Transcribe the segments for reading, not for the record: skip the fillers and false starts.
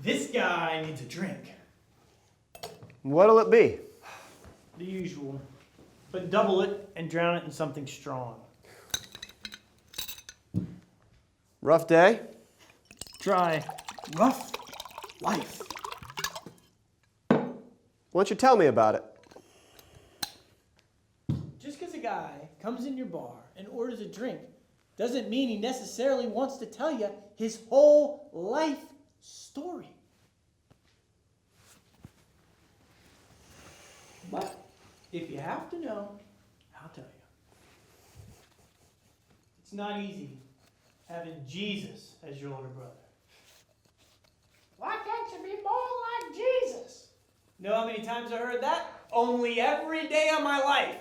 This guy needs a drink. What'll it be? The usual. But double it and drown it in something strong. Rough day? Try rough life. Why don't you tell me about it? Just because a guy comes in your bar and orders a drink doesn't mean he necessarily wants to tell you his whole life story. But if you have to know, I'll tell you. It's not easy having Jesus as your older brother. Why can't you be more like Jesus? Know how many times I heard that? Only every day of my life.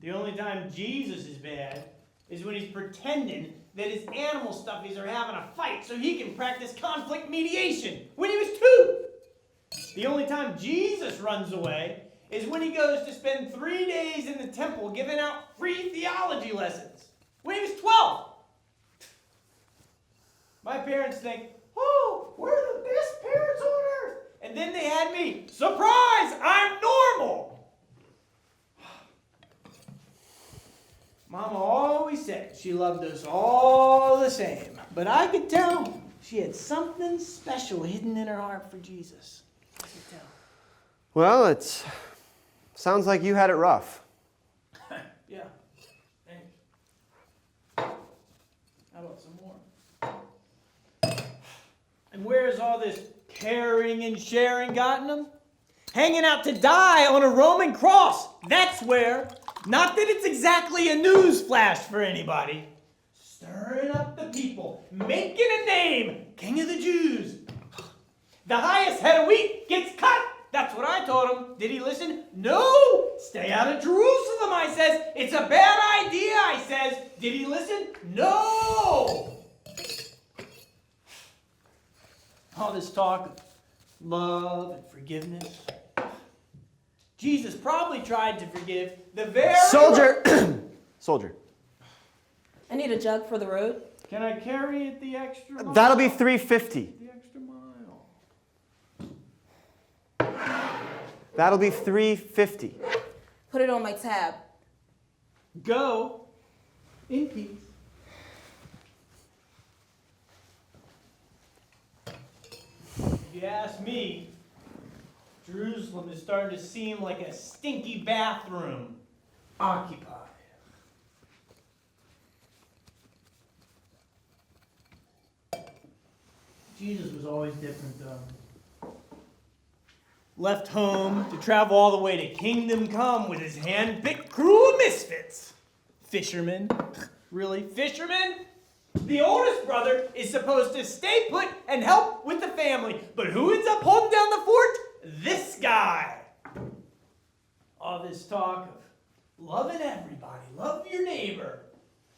The only time Jesus is bad is when he's pretending that his animal stuffies are having a fight so he can practice conflict mediation when he was 2. The only time Jesus runs away is when he goes to spend 3 days in the temple giving out free theology lessons when he was 12. My parents think, oh, we're the best parents on earth. And then they had me. Surprise, I'm normal. Mama always said she loved us all the same. But I could tell she had something special hidden in her heart for Jesus. I could tell. Well, it sounds like you had it rough. Yeah. Thanks. How about some more? And where's all this caring and sharing gotten them? Hanging out to die on a Roman cross. That's where. Not that it's exactly a news flash for anybody. Stirring up the people. Making a name. King of the Jews. The highest head of wheat gets cut. That's what I told him. Did he listen? No. Stay out of Jerusalem, I says. It's a bad idea, I says. Did he listen? No. All this talk of love and forgiveness. Jesus probably tried to forgive the very... Soldier! Soldier. I need a jug for the road. Can I carry it the extra mile? That'll be $3.50. The extra mile. That'll be $3.50. Put it on my tab. Go in peace. If you ask me, Jerusalem is starting to seem like a stinky bathroom. Occupied. Jesus was always different, though. Left home to travel all the way to Kingdom Come with his hand-picked crew of misfits. Fishermen. Really? Fishermen? The oldest brother is supposed to stay put and help with the family. But who ends up holding down the fort? This guy. All this talk of loving everybody, love your neighbor.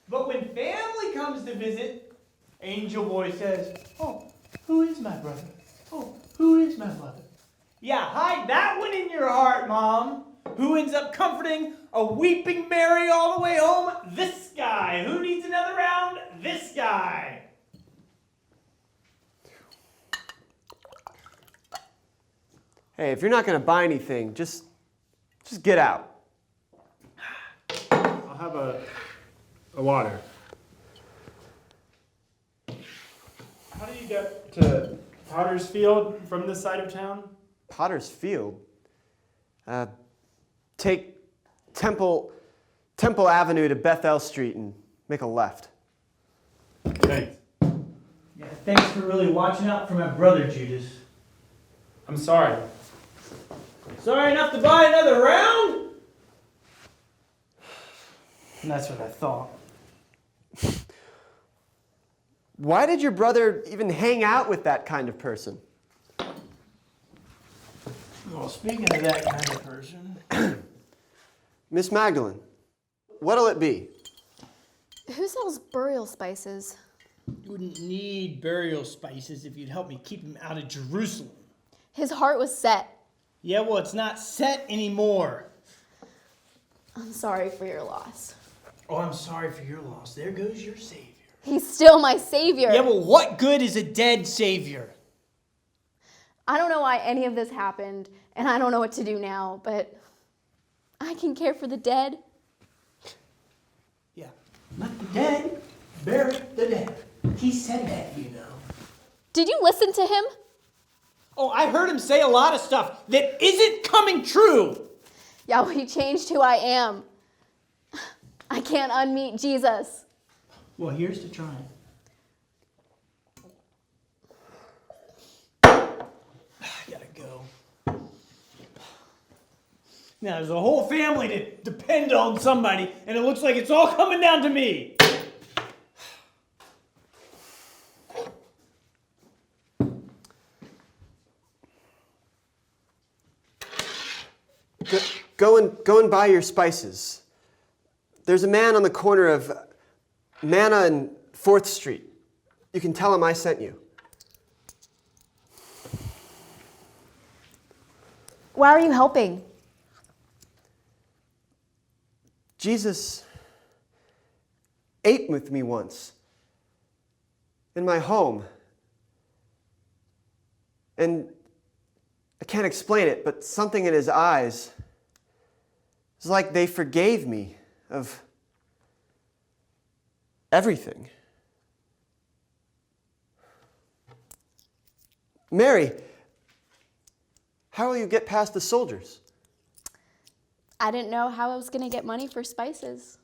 But when family comes to visit, Angel Boy says, oh, who is my brother? Oh, who is my mother? Yeah, hide that one in your heart, Mom. Who ends up comforting a weeping Mary all the way home? This guy. Who needs another round? This guy. Hey, if you're not going to buy anything, just get out. I'll have a water. How do you get to Potter's Field from this side of town? Potter's Field? Take Temple Avenue to Bethel Street and make a left. Thanks. Yeah, thanks for really watching out for my brother, Judas. I'm sorry. Sorry enough to buy another round? And that's what I thought. Why did your brother even hang out with that kind of person? Well, speaking of that kind of person... Miss Magdalene, what'll it be? Who sells burial spices? You wouldn't need burial spices if you'd help me keep him out of Jerusalem. His heart was set. Yeah, well, it's not set anymore. I'm sorry for your loss. Oh, I'm sorry for your loss. There goes your Savior. He's still my savior. Yeah, well, what good is a dead savior? I don't know why any of this happened, and I don't know what to do now, but I can care for the dead. Yeah, let the dead bury the dead. He said that, you know. Did you listen to him? Oh, I heard him say a lot of stuff that isn't coming true. Yeah, well, he changed who I am. I can't unmeet Jesus. Well, here's to trying. I gotta go. Now, there's a whole family to depend on somebody, and it looks like it's all coming down to me. Go and buy your spices. There's a man on the corner of Manna and 4th Street. You can tell him I sent you. Why are you helping? Jesus ate with me once in my home. And I can't explain it, but something in his eyes, it's like they forgave me of everything. Mary, how will you get past the soldiers? I didn't know how I was going to get money for spices.